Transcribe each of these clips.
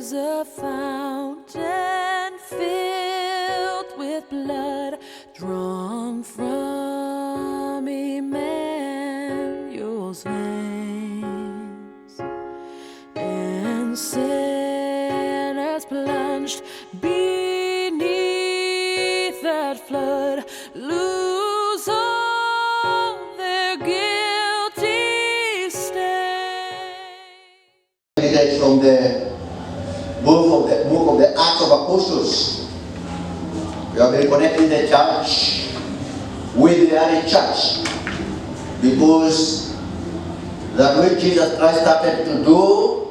is a fountain filled with blood drawn from Emmanuel's veins, and sinners plunged beneath that flood lose all their guilty stain. From the book of the Acts of Apostles. We have been connecting the church with the early church, because that which Jesus Christ started to do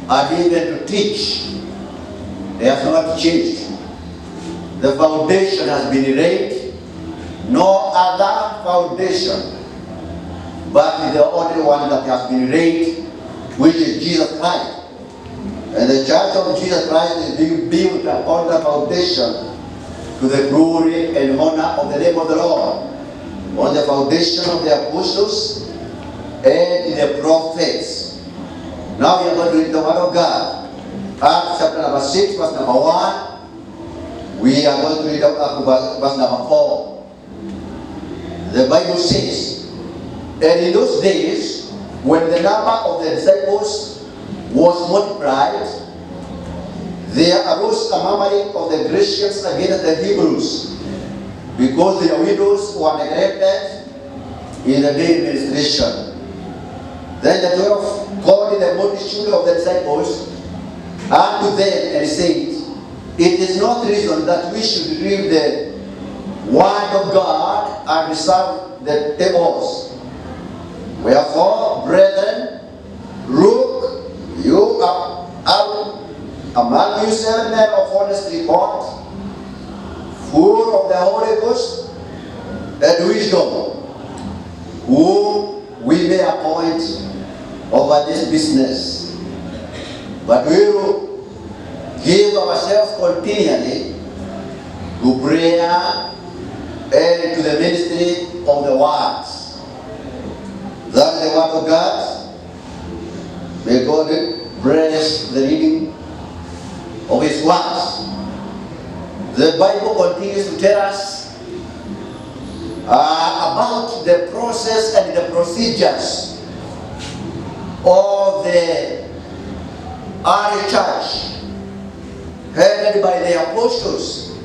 and even to teach, they have not changed. The foundation has been laid, no other foundation but the only one that has been laid, which is Jesus Christ. And the church of Jesus Christ is being built upon the foundation to the glory and honor of the name of the Lord, on the foundation of the apostles and the prophets. Now we are going to read the word of God. Acts chapter number 6, verse number 1. We are going to read verse number 4. The Bible says, and in those days, when the number of the disciples was multiplied, there arose a murmuring of the Grecians against the Hebrews, because their widows were neglected in the daily ministration. Then the 12 called the multitude of the disciples unto them and said, it is not reason that we should leave the word of God and reserve the tables. Wherefore, brethren, look you up out among you 7 men of honest report, full of the Holy Ghost and wisdom, whom we may appoint over this business. But we will give ourselves continually to prayer and to the ministry of the words. That is the word of God. May God bless the reading of His words. The Bible continues to tell us about the process and the procedures of the early church, headed by the apostles.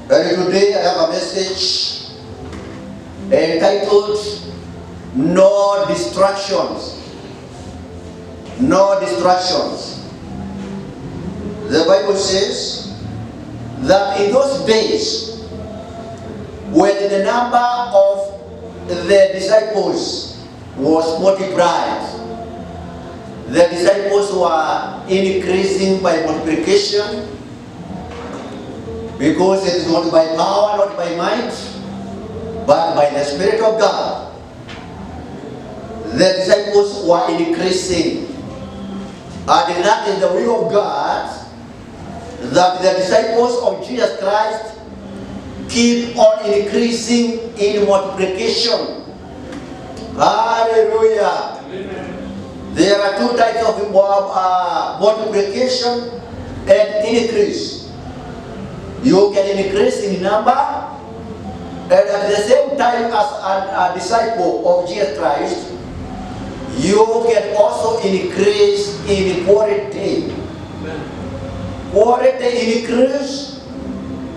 And today I have a message entitled, No Distractions. No distractions. The Bible says that in those days, when the number of the disciples was multiplied, the disciples were increasing by multiplication, because it is not by power, not by might, but by the Spirit of God. The disciples were increasing. And that is the will of God, that the disciples of Jesus Christ keep on increasing in multiplication. Hallelujah. Amen. There are 2 types of multiplication and increase. You can increase in number, and at the same time as a disciple of Jesus Christ, you can also increase in quality. Quality increase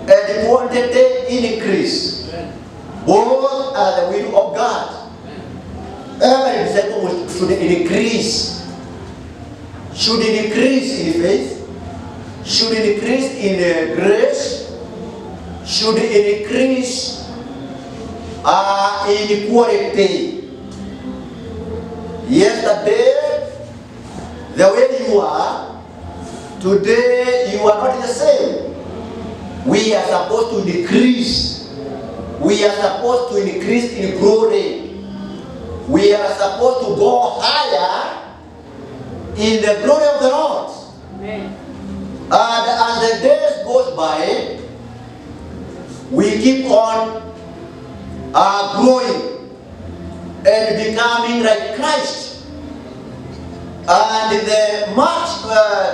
and quantity increase. Both are the will of God. Every disciple should increase. Should increase in faith. Should increase in grace. Should increase in quality. Yesterday, the way you are, today you are not the same. We are supposed to decrease. We are supposed to increase in glory. We are supposed to go higher in the glory of the Lord. Amen. And as the days goes by, we keep on growing and becoming like Christ. And the march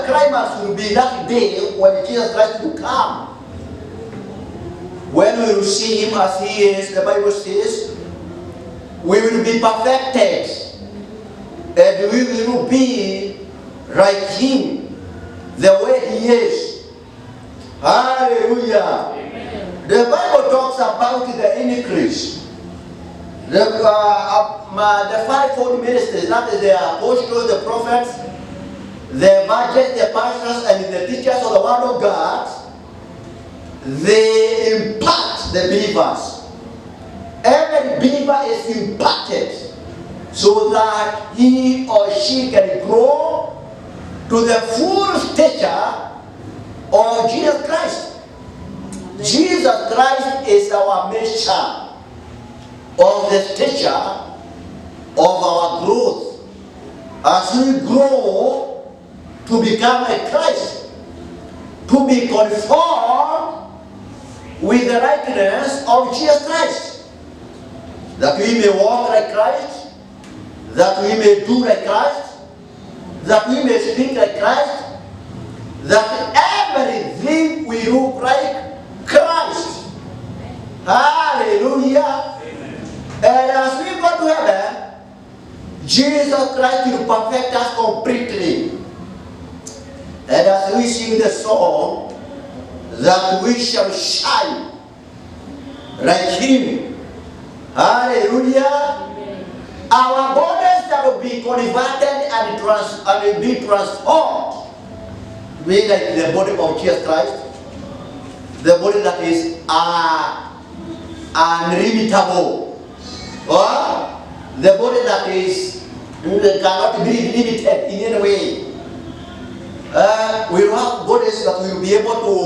climax will be that day when Jesus Christ will come. When we will see him as he is, the Bible says, we will be perfected. And we will be like him, the way he is. Hallelujah. Amen. The Bible talks about the increase. The fivefold ministries, that is the apostles, the prophets, the evangelists, the pastors, and the teachers of the word of God, they impart the believers. Every believer is impacted so that he or she can grow to the full stature of Jesus Christ. Jesus Christ is our measure of the stature of our growth as we grow to become a Christ, to be conformed with the likeness of Jesus Christ, that we may walk like Christ, that we may do like Christ, that we may speak like Christ, that everything we look like Christ. Hallelujah. And as we go to heaven, Jesus Christ will perfect us completely. And as we sing the song, that we shall shine like him. Hallelujah. Our bodies that will be converted and will be transformed, be like the body of Jesus Christ, the body that is unlimitable, or the body that is cannot be limited in any way. We will have bodies that will be able to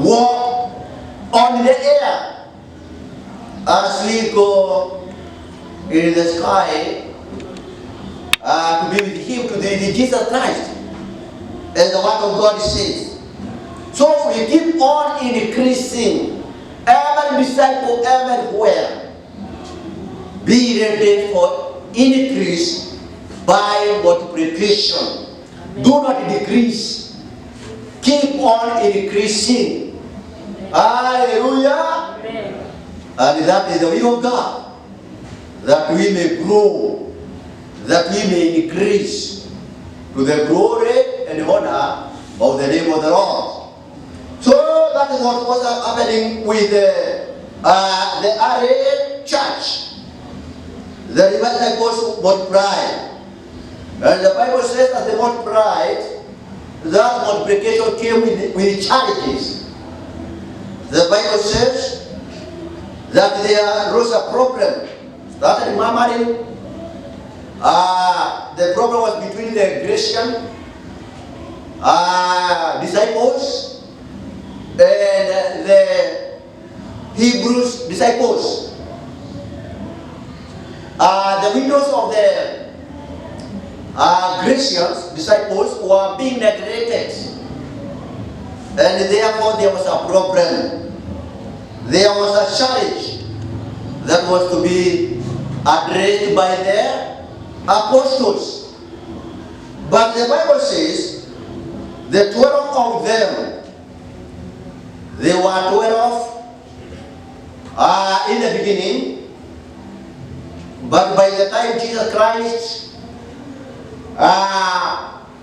walk on the air as we go in the sky to be with him, to the Jesus Christ, as the word of God says. So we keep on increasing. Every disciple everywhere be ready for increase by multiplication. Amen. Do not decrease. Keep on increasing. Amen. Hallelujah. Amen. And that is the will of God, that we may grow, that we may increase to the glory and honor of the name of the Lord. So that is what was happening with the early church. The disciples multiplied. And the Bible says that they multiplied, that multiplication came with charities. The Bible says that there arose a problem. Started murmuring. The problem was between the Grecian disciples and the Hebrews disciples. The widows of the Grecian disciples were being neglected, and therefore there was a problem. There was a challenge that was to be addressed by the apostles. But the Bible says the 12 of them, they were 12 in the beginning, but by the time Jesus Christ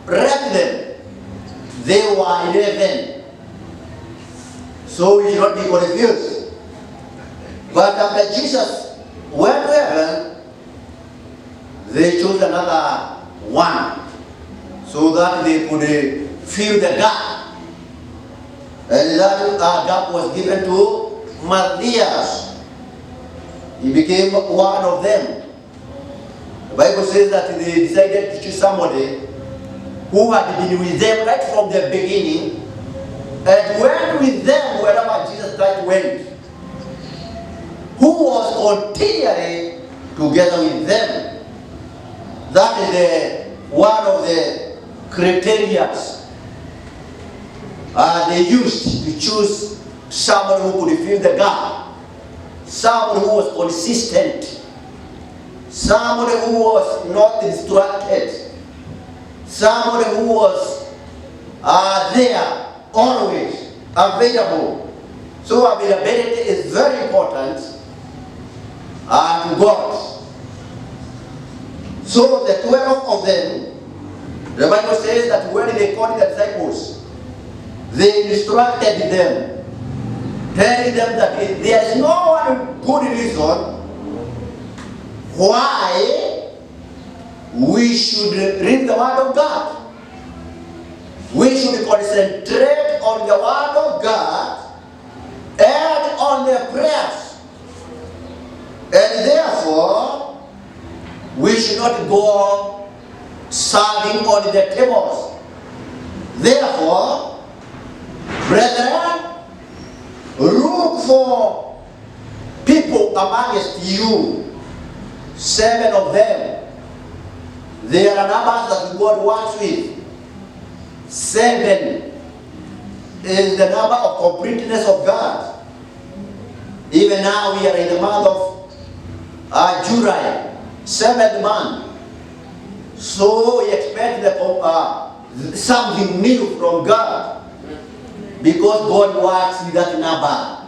left them, they were 11. So we should not be confused. But after Jesus went to heaven, they chose another one so that they could fill the gap. And that gap was given to Matthias. He became one of them. The Bible says that they decided to choose somebody who had been with them right from the beginning and went with them wherever Jesus Christ went, who was continually together with them. That is one of the criteria they used to choose someone who could fill the gap, someone who was consistent, someone who was not distracted, somebody who was there, always available. So availability is very important to God. So the 12 of them, the Bible says that when they called the disciples, they instructed them, telling them that there is no one good reason why we should read the Word of God. We should concentrate on the Word of God and on the prayers. And therefore, we should not go serving on the tables. Therefore, brethren, look for people amongst you, 7 of them. There are numbers that God works with. 7 is the number of completeness of God. Even now we are in the month of July, 7th month. So we expect something new from God, because God works with that number.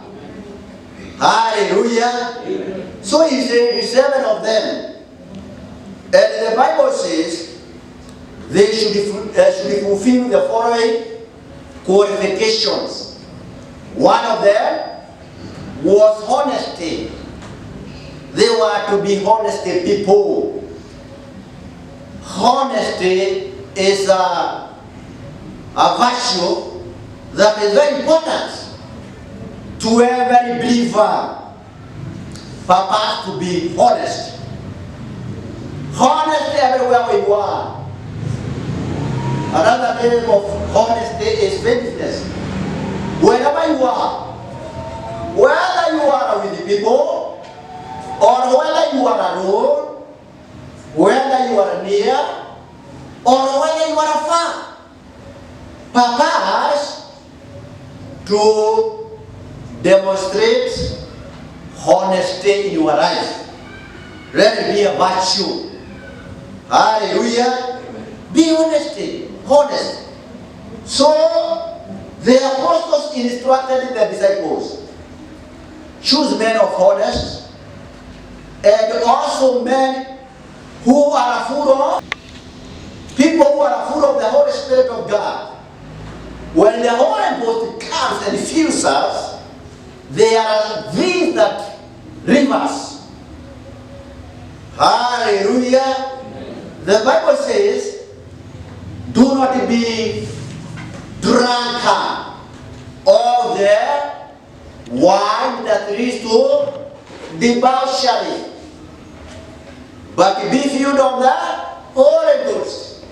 Hallelujah. Amen. So he said 7 of them. And the Bible says they should fulfill the following qualifications. One of them was honesty. They were to be honest people. Honesty is a virtue that is very important to every believer. Purpose to be honest. Honest everywhere we are. Another name of honesty is faithfulness. Wherever you are, whether you are with the people, or whether you are alone, whether you are near, or whether you are far, purpose to demonstrate honesty in your life. Let it be a virtue. Hallelujah. Be honest. So the apostles instructed the disciples, choose men of honest, and also men who are full of people who are full of the Holy Spirit of God. When the Holy Ghost comes and fills us, there are things that rivers. Hallelujah. The Bible says, do not be drunken of the wine that leads to debauchery, but be filled of the Holy Ghost.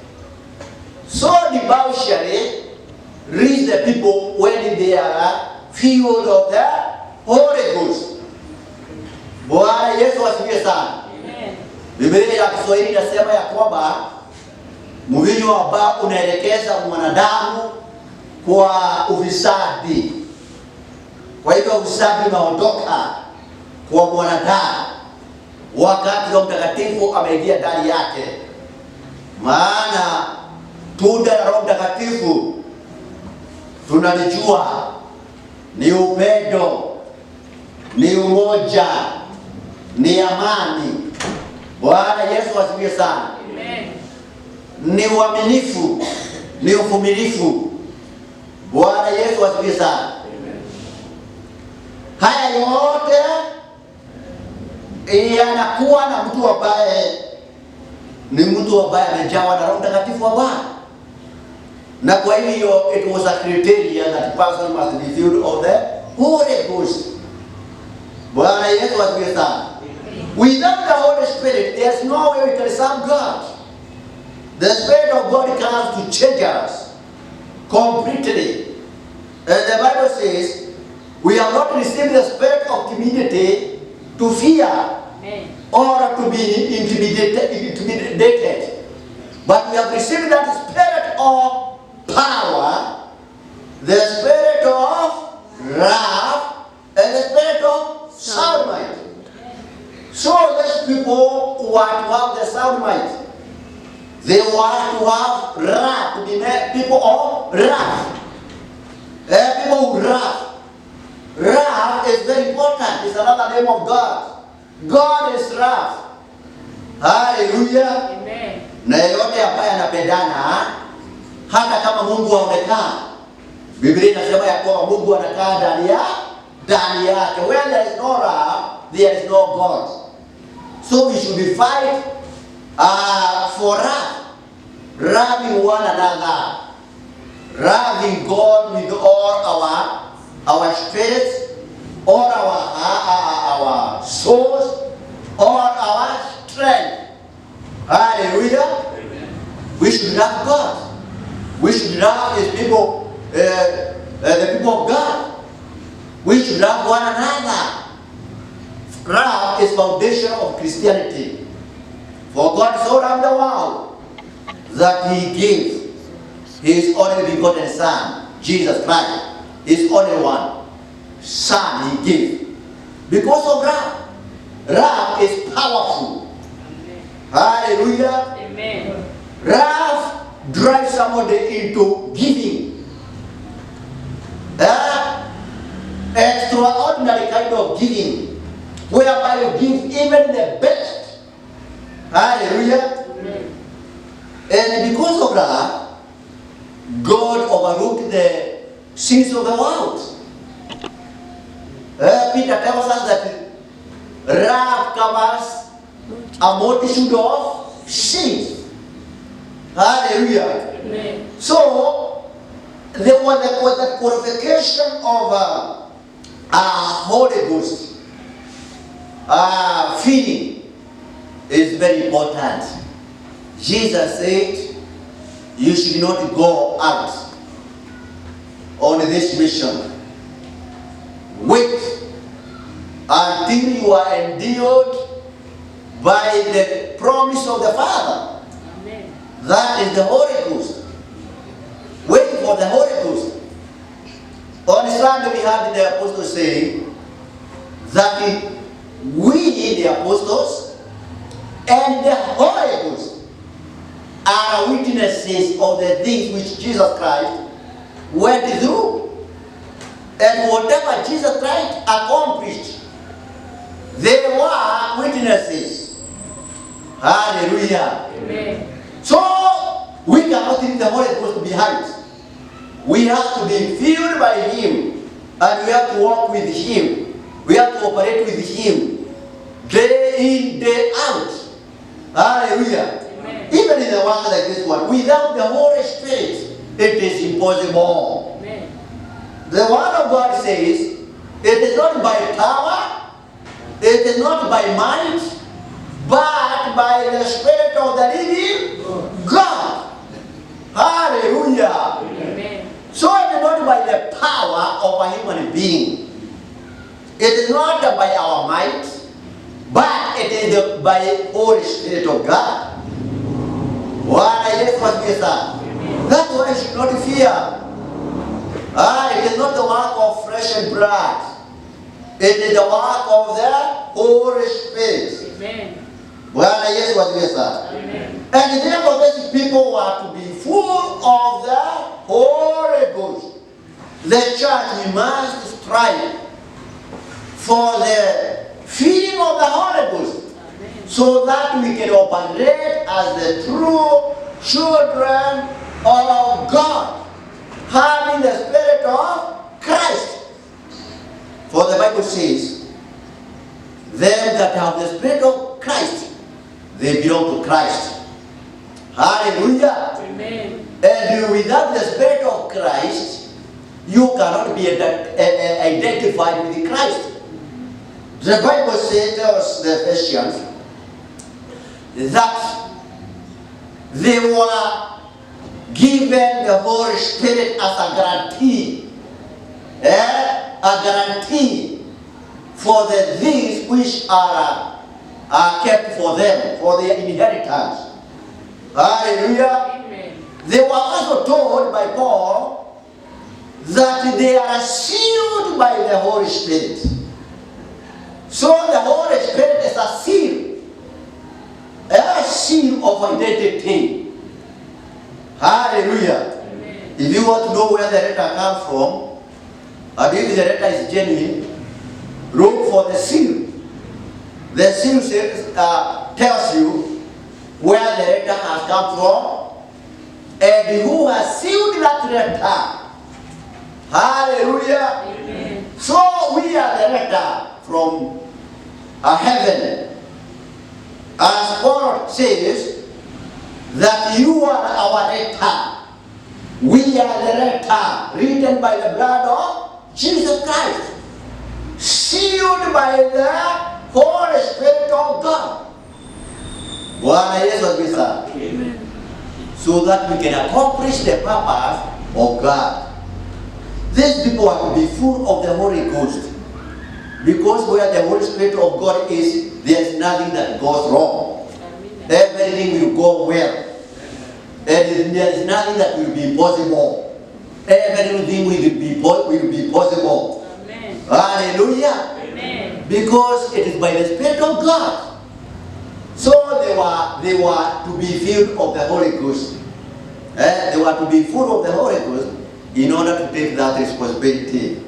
So debauchery reach the people when they are filled of the Holy Ghost. Bwana Yesu asifiwe sana. Biblia ya Kiswahili inasema ya kwamba mvinyo ambao unaelekeza mwanadamu kwa ufisadi. Kwa hivyo ufisadi unaondoka kwa mwanadamu wakati Roho Mtakatifu ameingia ndani yake. Maana tunda la Roho Mtakatifu tunalijua ni upendo, ni umoja, ni amani. Bwana Yesu asifiwe sana. Amen. Ni uaminifu, ni uvumilivu. Bwana Yesu asifiwe sana. Amen. Haya yote yanakuwa na mtu ambaye ni mtu ambaye amejawa na Roho Mtakatifu wa Bwana. Na kwa hivyo it was a criteria that person must be filled of the Holy Ghost. Bwana Yesu asifiwe sana. Without the Holy Spirit, there's no way we can serve God. The Spirit of God comes to change us completely. And the Bible says, we have not received the spirit of timidity to fear. Amen. Or to be intimidated. But we have received that spirit of power, the spirit of love, and the spirit of sound mind. So these people who are to have the sound mind, They want to have wrath, to be made people of wrath. People who wrath. Wrath is very important. It's another name of God. God is wrath. Hallelujah. Amen. Na yeyote ambaye anapendana hata kama Mungu haonekana, Biblia inasema ya kwamba Mungu anakaa ndani yake. Where there is no wrath, there is no God. So we should be fight for wrath, loving one another, loving God with all our spirits, all our souls, all our strength. Hallelujah. Amen. We should love God. We should love His people, the people of God. We should love one another. Love is foundation of Christianity. For God so loved the world that He gave His only begotten Son, Jesus Christ, His only one Son He gave. Because of love. Love is powerful. Hallelujah. Amen. Love drives somebody into giving. Extraordinary kind of giving, whereby you give even the best. Hallelujah. Amen. And because of that, God overlooked the sins of the world. Peter tells us that love covers a multitude of sins. Hallelujah. Amen. So, there was the qualification of Holy Ghost feeding is very important. Jesus said, you should not go out on this mission. Wait until you are endued by the promise of the Father. Amen. That is the Holy Ghost. Wait for the Holy Ghost. On Sunday we had the apostles saying that we, the apostles, and the Holy Ghost are witnesses of the things which Jesus Christ went through. And whatever Jesus Christ accomplished, they were witnesses. Hallelujah. Amen. So, we cannot leave the Holy Ghost behind. We have to be filled by Him. And we have to walk with Him. We have to operate with Him. Day in, day out. Hallelujah. Amen. Even in a work like this one, without the Holy Spirit, it is impossible. Amen. The Word of God says, it is not by power, it is not by might, but by the Spirit of the living God. Hallelujah. Amen. So it is not by the power of a human being. It is not by our might, but it is by the Holy Spirit of God. That's why you should not fear. It is not the work of flesh and blood. It is the work of the Holy Spirit. Amen. Bwana Yesu asifiwe sana. Amen. And therefore these people were to be full of the Holy Ghost. The church, we must strive for the feeding of the Holy Ghost, so that we can operate as the true children of God, having the Spirit of Christ. For the Bible says, them that have the Spirit of Christ, they belong to Christ. Hallelujah. Amen. And without the Spirit of Christ, you cannot be identified with Christ. The Bible says, tells the Ephesians, that they were given the Holy Spirit as a guarantee. A guarantee for the things which are kept for them, for their inheritance. Hallelujah. Amen. They were also told by Paul that they are sealed by the Holy Spirit. So the Holy Spirit is a seal of identity. Hallelujah. If you want to know where the letter comes from, and if the letter is genuine, look for the seal. The seal says, tells you where the letter has come from and who has sealed that letter. Hallelujah. Amen. So we are the letter from heaven. As Paul says, that you are our letter. We are the letter written by the blood of Jesus Christ, sealed by the Holy Spirit of God. Bwana Yesu asifiwe. So that we can accomplish the purpose of God. These people are to be full of the Holy Ghost. Because where the Holy Spirit of God is, there is nothing that goes wrong. Everything will go well. And there is nothing that will be impossible. Everything will be possible. Amen. Hallelujah. Amen. Because it is by the Spirit of God. So they were to be filled of the Holy Ghost. They were to be full of the Holy Ghost in order to take that responsibility.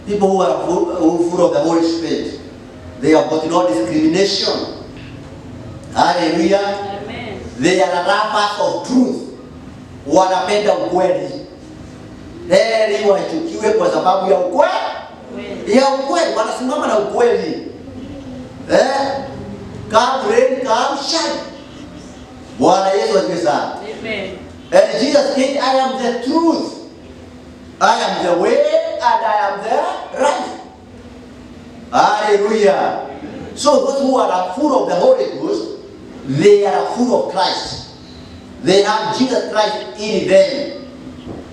People who are full of the Holy Spirit, they have got no discrimination. Hallelujah. Amen. They are lovers of truth. Wanapenda ukweli. Heri wachukiwe kwa sababu ya ukweli. Ya ukweli, wanasimama na ukweli. Come rain, come shine. Bwana Yesu asifiwe sana. Amen. And Jesus said, I am the truth. I am the way and I am the right. Hallelujah. So those who are full of the Holy Ghost, they are full of Christ. They have Jesus Christ in them.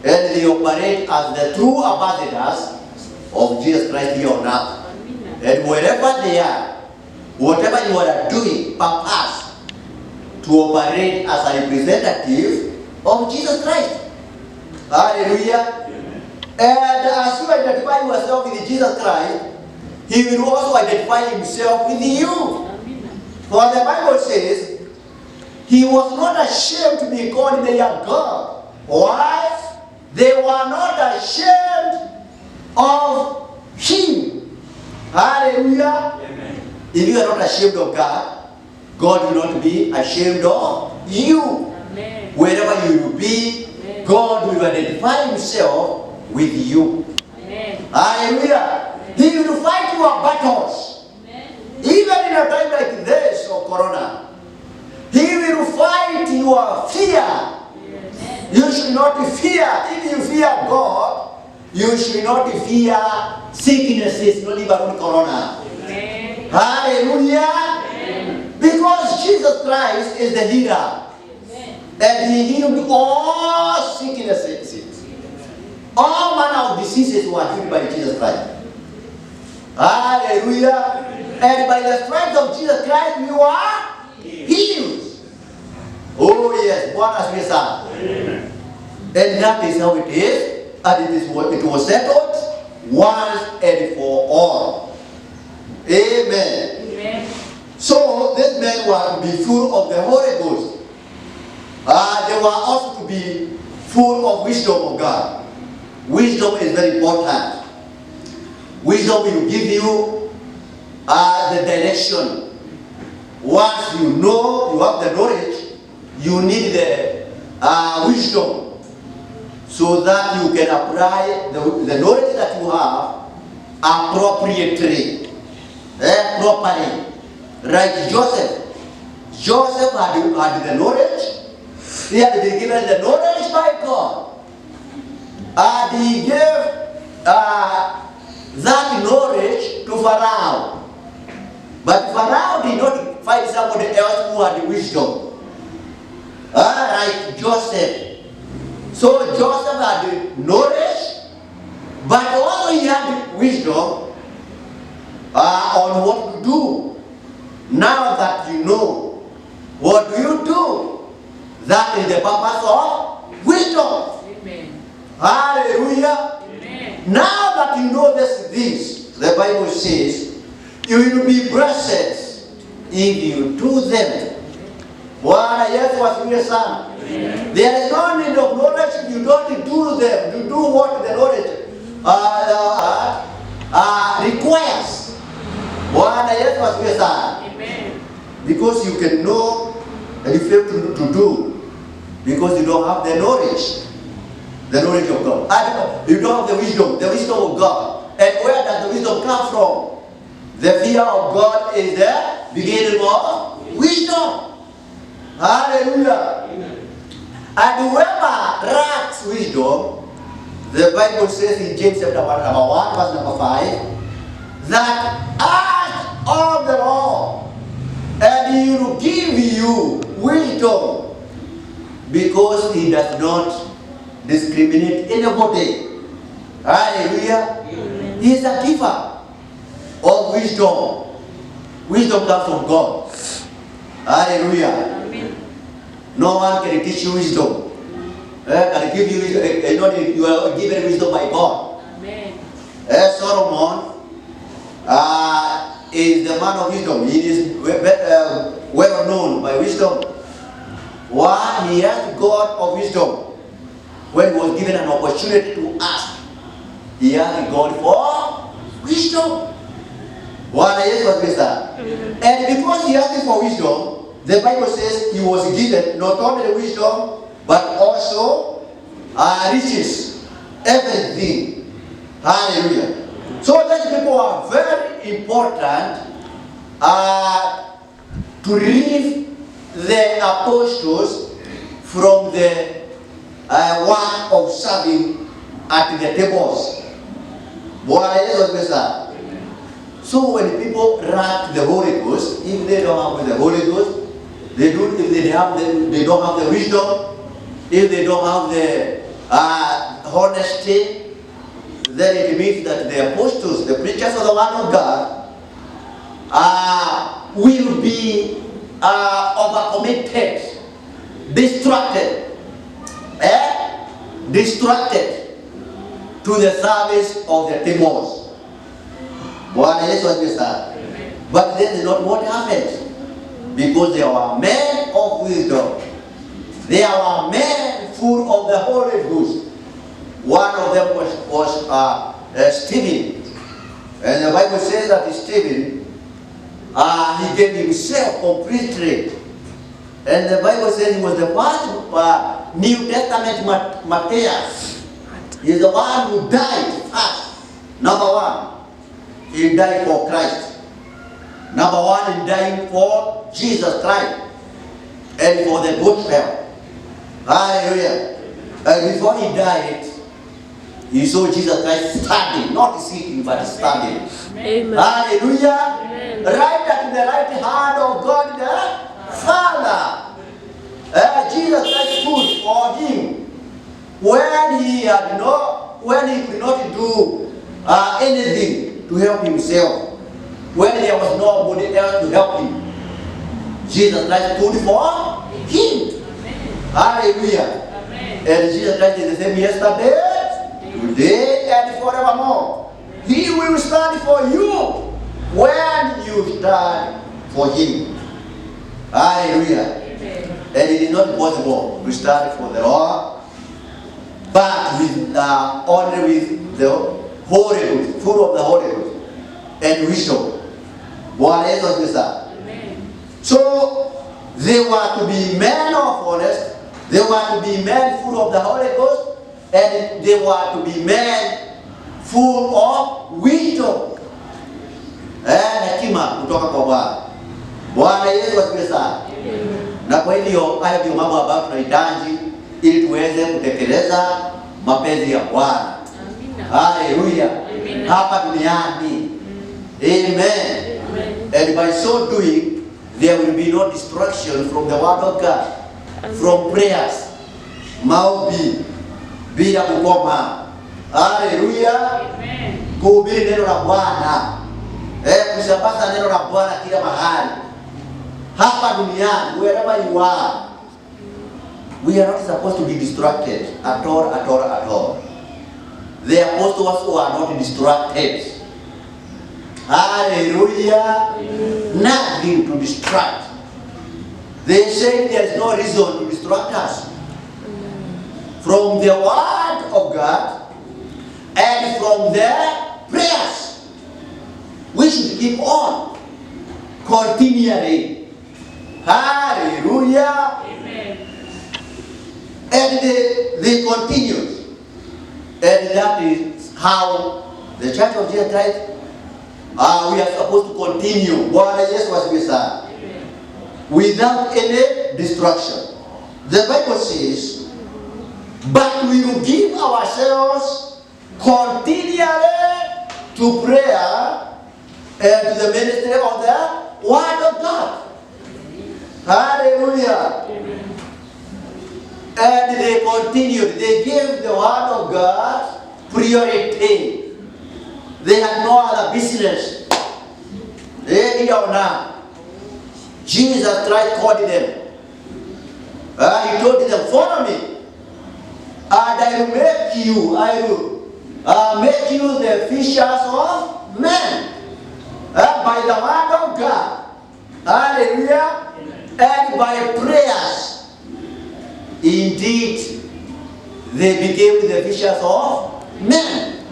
And they operate as the true ambassadors of Jesus Christ here on earth. And wherever they are, whatever you are doing, purpose to operate as a representative of Jesus Christ. Hallelujah. And as you identify yourself with Jesus Christ, He will also identify Himself with you. For the Bible says, He was not ashamed to be called their God. Why? They were not ashamed of Him. Hallelujah. Amen. If you are not ashamed of God, God will not be ashamed of you. Amen. Wherever you will be, Amen. God will identify Himself with you. Amen. Hallelujah. He will fight your battles. Amen. Even in a time like this of Corona, He will fight your fear. Yes. You should not fear. If you fear God, you should not fear sicknesses, not even Corona. Amen. Hallelujah. Amen. Because Jesus Christ is the healer. Amen. And He healed all sicknesses. All manner of diseases were healed by Jesus Christ. Hallelujah. And by the strength of Jesus Christ, you are healed. Oh yes, Bwana asifiwe sana. And that is how it is. And it was settled once and for all. Amen. Amen. So these men were to be full of the Holy Ghost. They were also to be full of wisdom of God. Wisdom is very important. Wisdom will give you the direction. Once you know, you have the knowledge, you need the wisdom so that you can apply the knowledge that you have appropriately, properly. Like Joseph. Joseph had the knowledge. He had been given the knowledge by God. And he gave that knowledge to Pharaoh. But Pharaoh did not find somebody else who had wisdom. Like Joseph. So Joseph had knowledge, but also he had wisdom on what to do. Now that you know, what do you do? That is the purpose of wisdom. Amen. Hallelujah. Amen. Now that you know this, the Bible says, you will be blessed if you do them. Bwana Yesu asifiwe sana. There is no need of knowledge if you don't do them. You do what the knowledge requires. Bwana Yesu asifiwe sana. Because you can know and you fail to do because you don't have the knowledge of God. And you don't have the wisdom of God. And where does the wisdom come from? The fear of God is the beginning of wisdom. Hallelujah. And whoever lacks wisdom, the Bible says in James chapter 1, verse number 5, that ask of the Lord, and He will give you wisdom, because He does not discriminate anybody. Hallelujah. He is a giver of wisdom. Wisdom comes from God. Hallelujah. No one can teach you wisdom. Can give you wisdom. You are given wisdom by God. Solomon is the man of wisdom. He is well known by wisdom. Why? He asked God of wisdom. When he was given an opportunity to ask, he asked God for wisdom. Bwana Yesu asifiwe sana. And because he asked for wisdom, the Bible says he was given not only wisdom, but also riches, everything. Hallelujah. So these people are very important to relieve the apostles from the work of serving at the tables. Bwana Yesu asifiwe sana. So when people lack the Holy Ghost, if they don't have the Holy Ghost, they don't have the wisdom, if they don't have the honesty, then it means that the apostles, the preachers of the word of God, will be overcommitted, distracted to the service of the tables. Bwana Yesu asifiwe sana. But this is not what happened, because there were men of wisdom. There were men full of the Holy Ghost. One of them was Stephen. And the Bible says that Stephen, he gave himself completely. And the Bible says he was the first New Testament Matthias. He is the one who died first. Number one, he died for Christ. Number one, he died for Jesus Christ and for the gospel. Hallelujah. And before he died, he saw Jesus Christ standing, not sitting, but standing. Amen. Hallelujah. Amen. Right at the right hand of God the Father. Jesus Christ stood for him when he could not do anything to help himself, when there was nobody else to help him. Jesus Christ stood for him. Amen. Hallelujah. Amen. And Jesus Christ is the same yesterday, today, and forevermore. He will stand for you when you stand for him. Hallelujah. Amen. And it is not possible to stand for the Lord, but with only with the Holy Ghost, full of the Holy Ghost and wisdom. Bwana Yesu asifiwe sana. So they were to be men of honest, they were to be men full of the Holy Ghost, and they were to be men full of wisdom. Hekima kutoka kwa Bwana. Bwana Yesu asifiwe sana. Na kwa hivyo haya ndio mambo ambayo tunahitaji ili tuweze kutekeleza mapenzi ya Bwana. Hallelujah. Hapa duniani. Amen. And by so doing, there will be no distraction from the word of God, from prayers, maombi, bila kukoma. Hallelujah. Kuhubiri neno la Bwana. Kusambaza neno la Bwana kila mahali. Hapa duniani, wherever you are, we are not supposed to be distracted at all. The apostles who are not distracted. Hallelujah. Nothing to distract They say there is no reason to distract us from the word of God and from their prayers. We should keep on continually. Hallelujah. Amen. And they continued. And that is how the Church of Jesus Christ, we are supposed to continue. Bwana Yesu asifiwe sana. Without any distraction. The Bible says, but we will give ourselves continually to prayer and to the ministry of the Word of God. Hallelujah. And they continued. They gave the Word of God priority. They had no other business. Here or now. Jesus Christ called them. He told them, follow me. And I will make you the fishers of men. By the word of God. Hallelujah. And by prayers. Indeed, they became the fishers of men.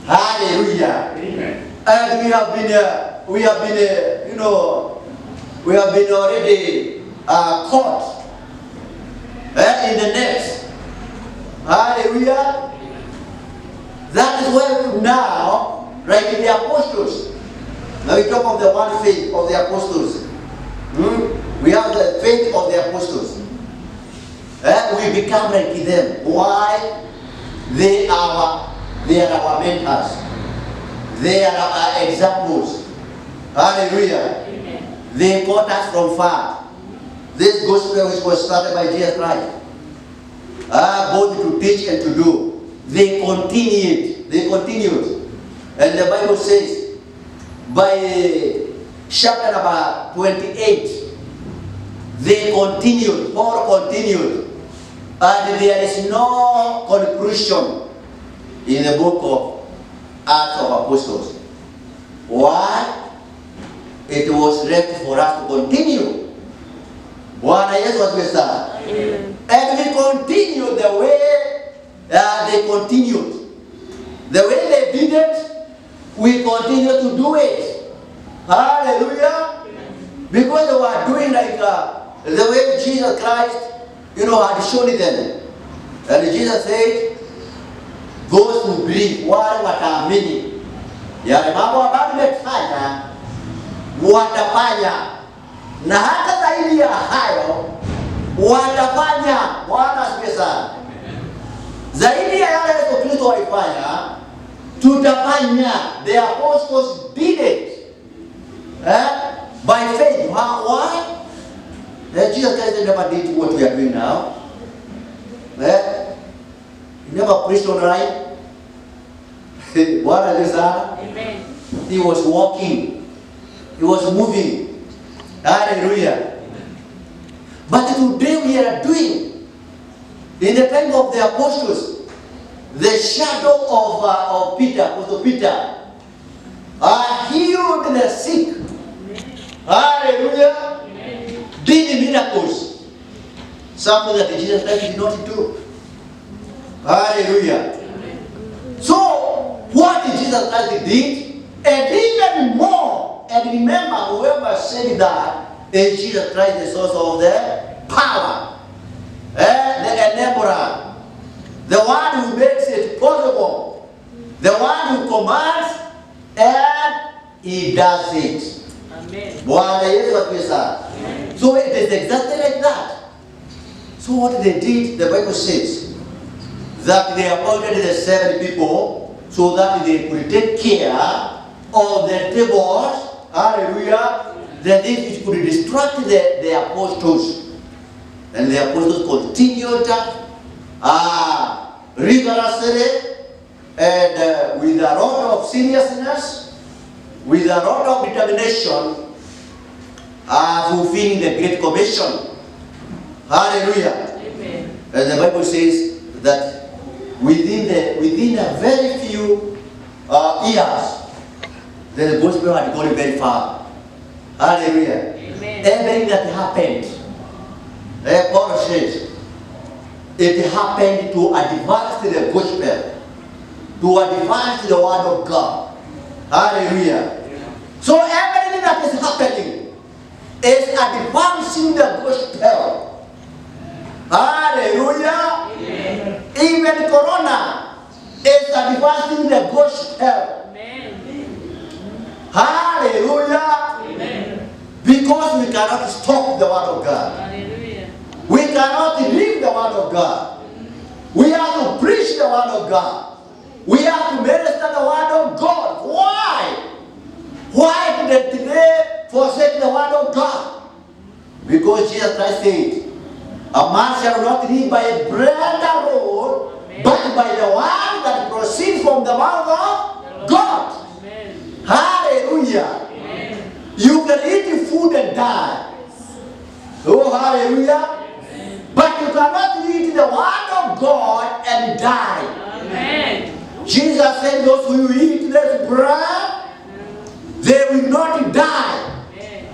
Hallelujah. Amen. And we have been already caught in the net. Hallelujah. That is why now, like the apostles, now we talk of the one faith of the apostles. We have the faith of the apostles. We become like them. Why? They are our mentors. They are our examples. Hallelujah. Amen. They caught us from far. This gospel which was started by Jesus Christ, both to teach and to do, they continued. And the Bible says, by chapter number 28, they continued, Paul continued. And there is no conclusion in the book of Acts of Apostles. Why? It was left for us to continue. Bwana Yesu asifiwe sana. And we continued the way they continued. The way they did it, we continue to do it. Hallelujah. Because they were doing like the way Jesus Christ, had shown them. And Jesus said, those who believe, wale wataamini, yale mambo ambayo nimefanya watafanya, na hata zaidi ya hayo watafanya. Bwana asifiwe sana. Zaidi ya yale Yesu Kristo walifanya, tutafanya. The apostles did it by faith. Why? Jesus Christ never did what we are doing now. He never preached on right. What is that? Amen. He was walking. He was moving. Hallelujah. But today we are doing, in the time of the apostles, the shadow of Peter, Apostle Peter, healed the sick. Hallelujah. Did miracles. Something that Jesus Christ did not do. Hallelujah. So, what did Jesus Christ did? And even more, and remember, whoever said that is Jesus Christ, the source of the power, the enabler, the one who makes it possible, the one who commands, and he does it. Amen. Bwana Yesu asifiwe sana. So it is exactly like that. So what they did, the Bible says, that they appointed the 7 people so that they could take care of the tables, hallelujah, the things which could distract the apostles. And the apostles continued rigorously and with a lot of seriousness, with a lot of determination, fulfilling the Great Commission. Hallelujah. Amen. And the Bible says that within a very few years, the gospel had gone very far. Hallelujah. Amen. Everything that happened Paul says, it happened to advance the gospel, to advance the word of God. Hallelujah. So everything that is happening is advancing the gospel. Hallelujah. Amen. Even Corona is advancing the gospel. Amen. Hallelujah. Amen. Because we cannot stop the word of God. Hallelujah. We cannot leave the word of God. We have to preach the word of God. We have to minister the word of God. Why? Why did they forsake the word of God? Because Jesus Christ said, a man shall not live by bread alone, but by the word that proceeds from the mouth of God. Amen. Hallelujah. Amen. You can eat food and die. Oh, hallelujah. Amen. But you cannot eat the word of God and die. Amen. Jesus said, those who eat this bread, they will not die. Amen.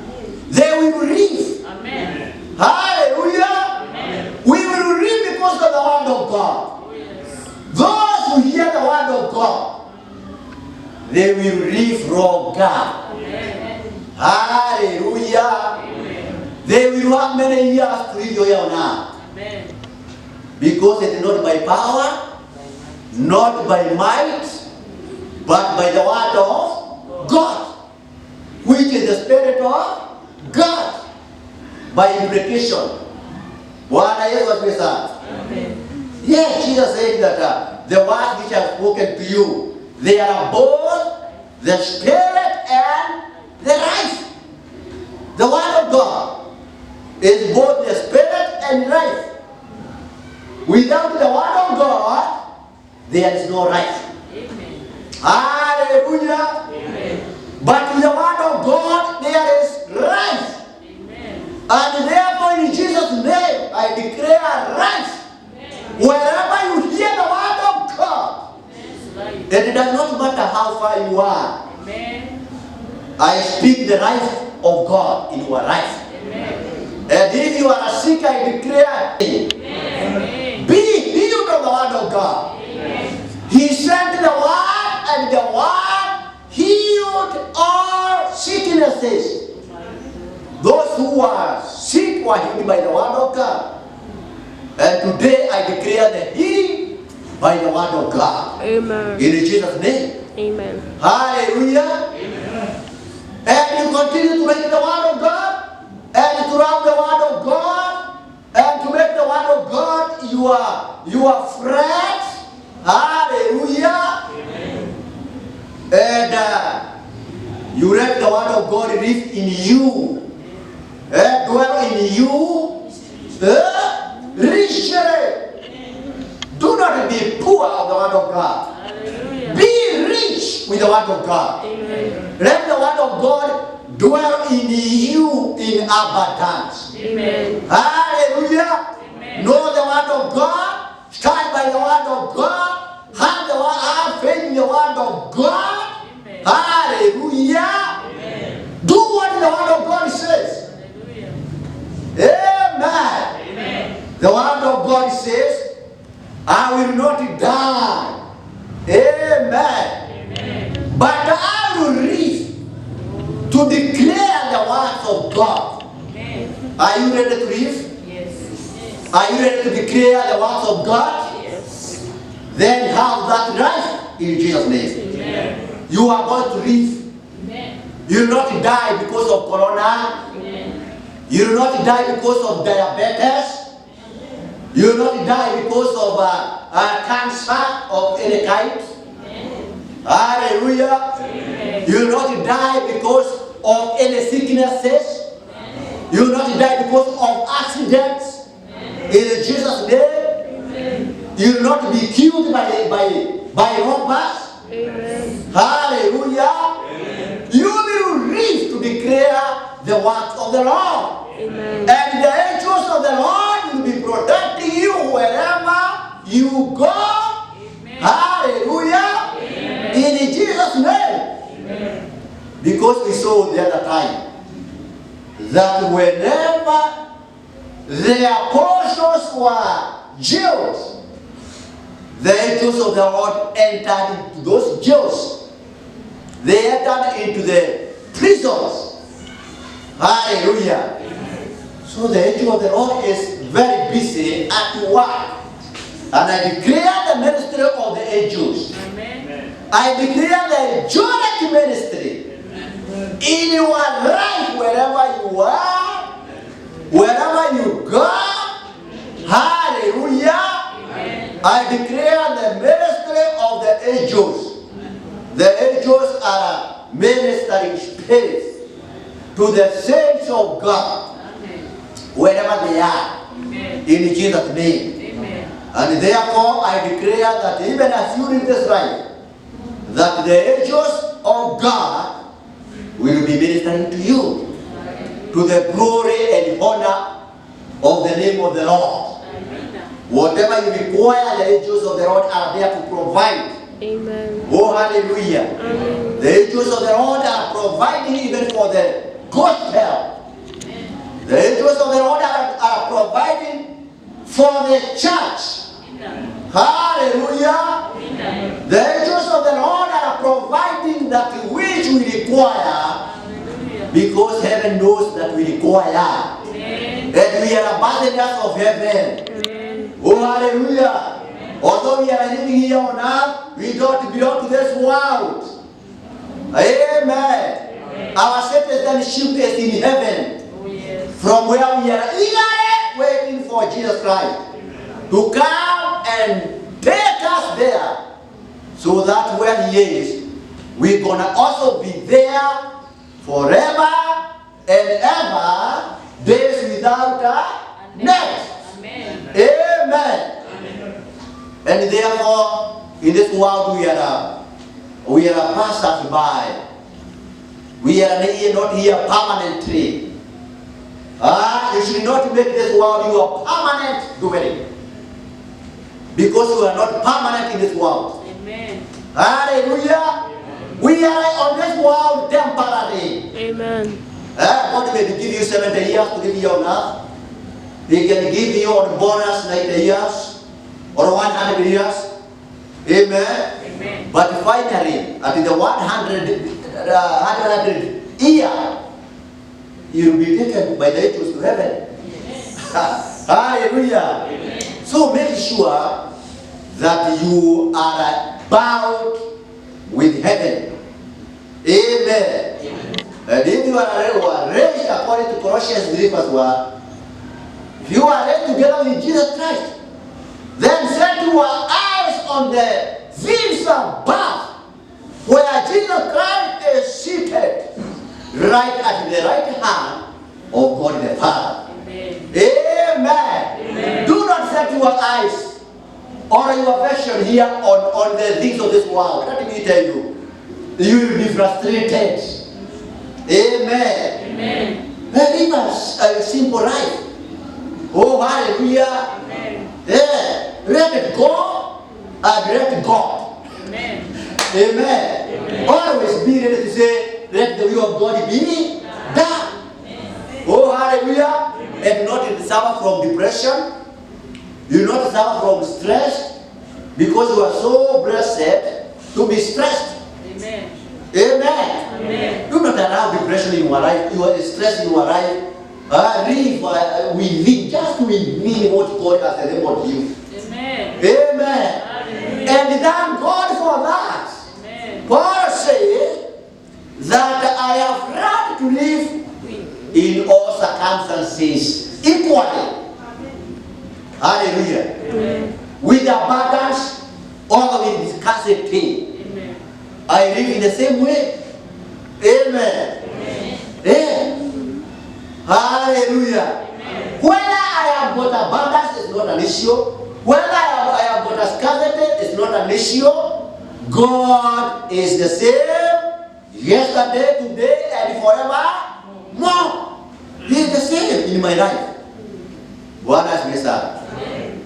They will live. Amen. Hallelujah. Amen. We will live because of the word of God. Oh, yes. Those who hear the word of God, they will live from God. Amen. Hallelujah. Amen. They will have many years to live here on earth. Amen. Because it is not by power, not by might, but by the word of God, which is the Spirit of God. By implication. What I hear what we say. Yes, Jesus said that the words which I have spoken to you, they are both the Spirit and the life. The word of God is both the Spirit and life. Without the word of God, there is no life. Amen. Hallelujah. Amen. But with the word of God, there is life. Amen. And therefore, in Jesus' name, I declare life. Amen. Wherever you hear the word of God, amen, it does not matter how far you are. Amen. I speak the life of God in your life. Amen. And if you are sick, I declare, amen, be healed of the word of God. Amen. He sent the word, and the word healed all sicknesses. Those who are sick were healed by the word of God. And today I declare the healing by the word of God. Amen. In Jesus' name. Amen. Hallelujah. Amen. And you continue to make the word of God, and to love the word of God, and to make the word of God your friend. Hallelujah. Amen. And you let the word of God live in you, dwell in you, richly. Do not be poor of the word of God. Hallelujah. Be rich with the word of God. Amen. Let the word of God dwell in you in abundance. Amen. Hallelujah. Amen. Know the word of God. Stand by the word of God. Have faith in the word of God. Amen. Hallelujah. Amen. Do what the word of God says. Hallelujah. Amen. Amen. The word of God says, I will not die. Amen. Amen. But I will live to declare the words of God. Amen. Are you ready to live? Yes. Are you ready to declare the words of God? Yes. Then have that life in Jesus' name. Amen. You are going to live. Amen. You will not die because of corona. Amen. You will not die because of diabetes. You will not die because of cancer of any kind. Amen. Hallelujah. Amen. You will not die because of any sicknesses. Amen. You will not die because of accidents. Amen. In Jesus' name. Amen. You will not be killed by robbers. Amen. Hallelujah. Amen. You will live to declare the works of the Lord. Amen. And the angels of the Lord will be protecting you wherever you go. Amen. Hallelujah. Amen. In Jesus' name. Amen. Because we saw the other time that whenever the apostles were jails. The angels of the Lord entered into those jails. They entered into the prisons. Hallelujah. So the angel of the Lord is very busy at work. And I declare the ministry of the angels. Amen. I declare the angelic ministry in your life, wherever you are, wherever you go. Hallelujah. I declare the ministry of the angels. The angels are ministering spirits to the saints of God, wherever they are, in Jesus' name. And therefore I declare that even as you read this life, that the angels of God will be ministering to you, to the glory and honor of the name of the Lord. Whatever you require, the angels of the Lord are there to provide. Amen. Oh, hallelujah. Amen. The angels of the Lord are providing even for the gospel. The angels of the Lord are providing for the church. Hallelujah. The angels of the Lord are providing that which we require, because heaven knows that we require. And we are ambassadors of heaven. Oh, hallelujah. Although we are living here on earth, we don't belong to this world. Amen. Our citizenship is in heaven, from where we are eagerly waiting for Jesus Christ to come and take us there, so that where He is, we're going to also be there forever and ever, days without end. Amen. And therefore, in this world we are passers by. We are not here permanently. You should not make this world your permanent dwelling, because you are not permanent in this world. Amen. Hallelujah. We are on this world temporary. Amen. God may give you 70 years to live here on earth. He can give you on bonus 90 years or 100 years. Amen. Amen. But finally, at the 100 year, you will be taken by the angels to heaven. Yes. Hallelujah. Amen. So make sure that you are bound with heaven. Amen. And if you are raised according to Colossians believers were, if you are raised together with Jesus Christ, then set your eyes on the things above, where Jesus Christ is seated, right at the right hand of God the Father. Amen. Amen. Amen. Do not set your eyes or your vision here on the things of this world. Let me tell you, you will be frustrated. Amen. Amen. Live a simple life. Oh, hallelujah. Amen. Yeah. Let it go and let God. Amen. Amen. Amen. Always be ready to say, let the will of God be done. Oh, hallelujah. And not suffer from depression. You not suffer from stress, because you are so blessed to be stressed. Amen. Amen. Amen. Do not allow depression in your life. You are stressed in your life. Live within, just within what God has enabled you. Amen. Amen. Hallelujah. And thank God for that. Amen. Paul said that I have learned to live in all circumstances equally. Hallelujah. Amen. With abundance or with scarcity. Amen. I live in the same way. Amen. Amen. Yeah. Hallelujah. Amen. Whether I have got abundance is not an issue. Whether I have got a scarcity is not an issue. God is the same yesterday, today, and forever more. He is the same in my life. What has been said?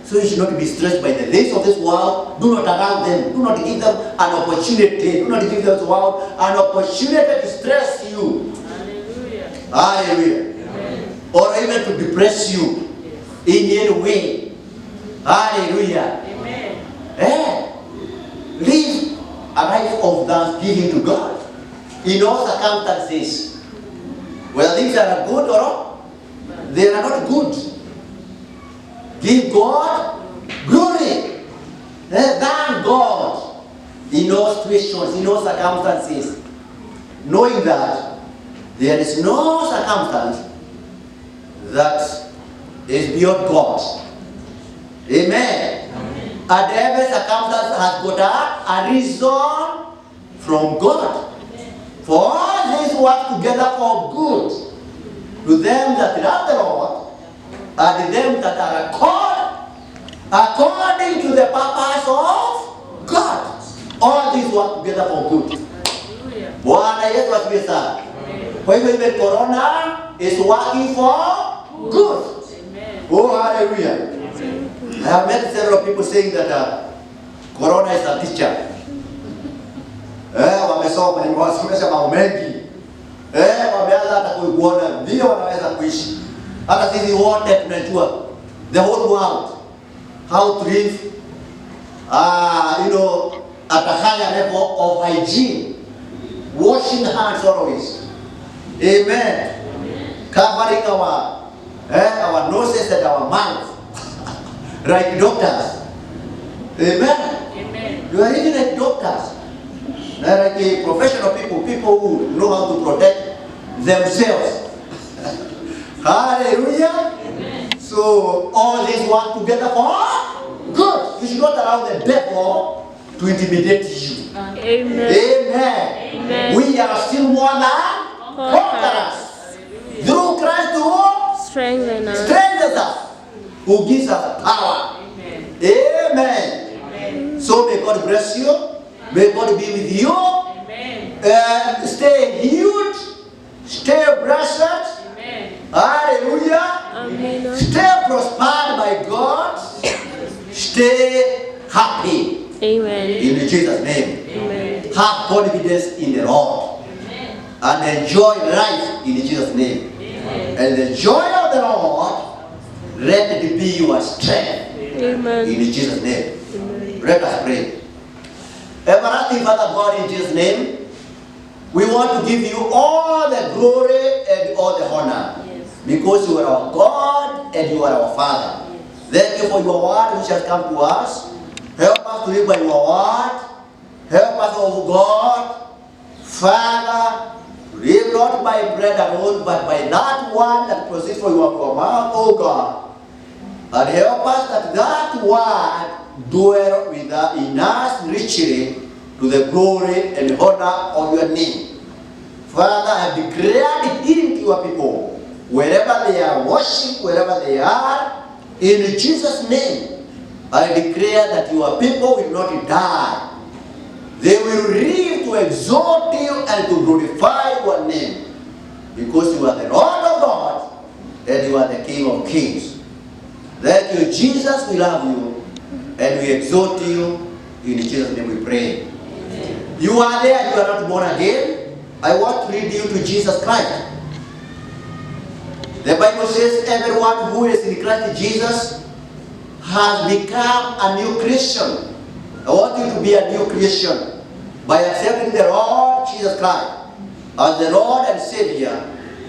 So you should not be stressed by the things of this world. Do not allow them. Do not give them an opportunity. Do not give this world an opportunity to stress you. Hallelujah. Hallelujah. Amen. Or even to depress you. in any way. Hallelujah. Amen. Live a life of thanksgiving to God in all circumstances. Whether things are good or they are not good. Give God glory. Thank God in all situations, in all circumstances. Knowing that there is no circumstance that is beyond God. Amen. And every circumstance has got a reason from God. For all things work together for good to them that love the Lord and them that are called according to the purpose of God. All things work together for good. Bwana Yesu asifiwe sana. Kwa hivyo ile corona is working for good. Oh, hallelujah. I have met several people saying that corona is a teacher. Wamesoma, nimewasomesha mambo mengi. Wameanza hata kuona vile wanaweza kuishi. Hata sisi wote tunajua the whole world how to live at a higher level of hygiene. Washing hands always. Amen. Covering our noses and our mouths. Like doctors. Amen. Amen. You are even like doctors. Like a professional people who know how to protect themselves. Hallelujah. Amen. So all these work together for good. You should not allow the devil to intimidate you. Amen. Amen. Amen. We are still more than conquerors. Through Christ who Strengthen us. strengthens us, who gives us power. Amen. Amen. Amen. So may God bless you. May God be with you. Amen. Stay healed. Stay blessed. Amen. Hallelujah. Amen. Stay prospered by God. Stay happy. Amen. In Jesus' name. Amen. Have confidence in the Lord. Amen. And enjoy life in Jesus' name. Amen. And the joy of the Lord, let it be your strength. Amen. In Jesus' name. Amen. Let us pray. Everlasting Father God, in Jesus' name, we want to give you all the glory and all the honor. Yes. Because you are our God and you are our Father. Thank you for your word which has come to us. Help us to live by your word. Help us, oh God, Father, to live not by bread alone, but by that word that proceeds from your mouth, oh God. And help us that that word dwell in us richly to the glory and honor of your name. Father, I have declared healing to your people, wherever they are worshiping, wherever they are, in Jesus' name. I declare that your people will not die. They will live to exalt you and to glorify your name. Because you are the Lord of God and you are the King of Kings. Thank you, Jesus. We love you and we exalt you. In Jesus' name we pray. Amen. You are there, you are not born again. I want to lead you to Jesus Christ. The Bible says everyone who is in Christ Jesus has become a new Christian. I want you to be a new Christian by accepting the Lord Jesus Christ as the Lord and Savior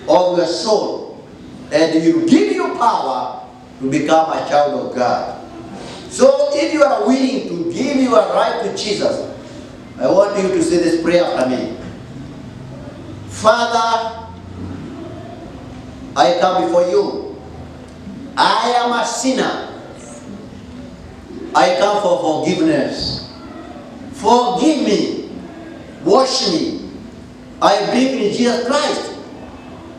of your soul. And He will give you power to become a child of God. So if you are willing to give your life to Jesus, I want you to say this prayer after me. Father, I come before you. I am a sinner. I come for forgiveness. Forgive me. Wash me. I believe in Jesus Christ,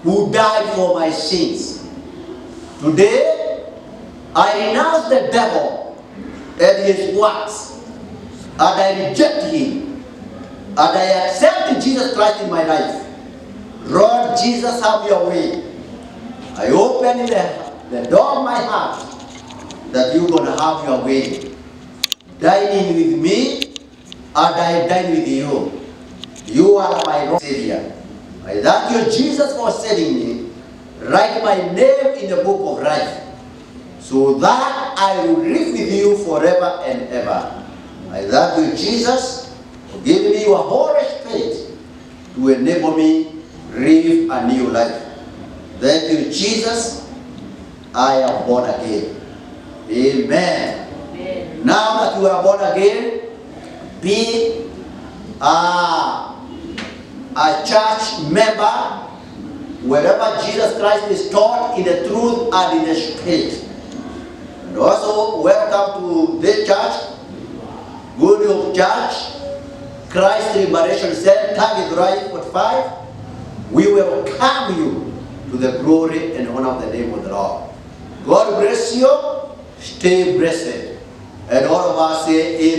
who died for my sins. Today, I renounce the devil and his works, and I reject him, and I accept Jesus Christ in my life. Lord Jesus, have your way. I open the door of my heart that you're going to have your way. Dining with me, and I dine with you. You are my Lord Savior. I thank you, Jesus, for saving me. Write my name in the book of life, so that I will live with you forever and ever. I thank you, Jesus, for giving me your Holy Spirit to enable me live a new life. Thank you, Jesus. I am born again. Amen. Amen. Now that you are born again, be a church member wherever Jesus Christ is taught in the truth and in the spirit. And also, welcome to this church, Good Hope Church, Christ Liberation Center, Githurai 45. We welcome you to the glory and honor of the name of the Lord. God bless you. Stay blessed. And all of us say amen.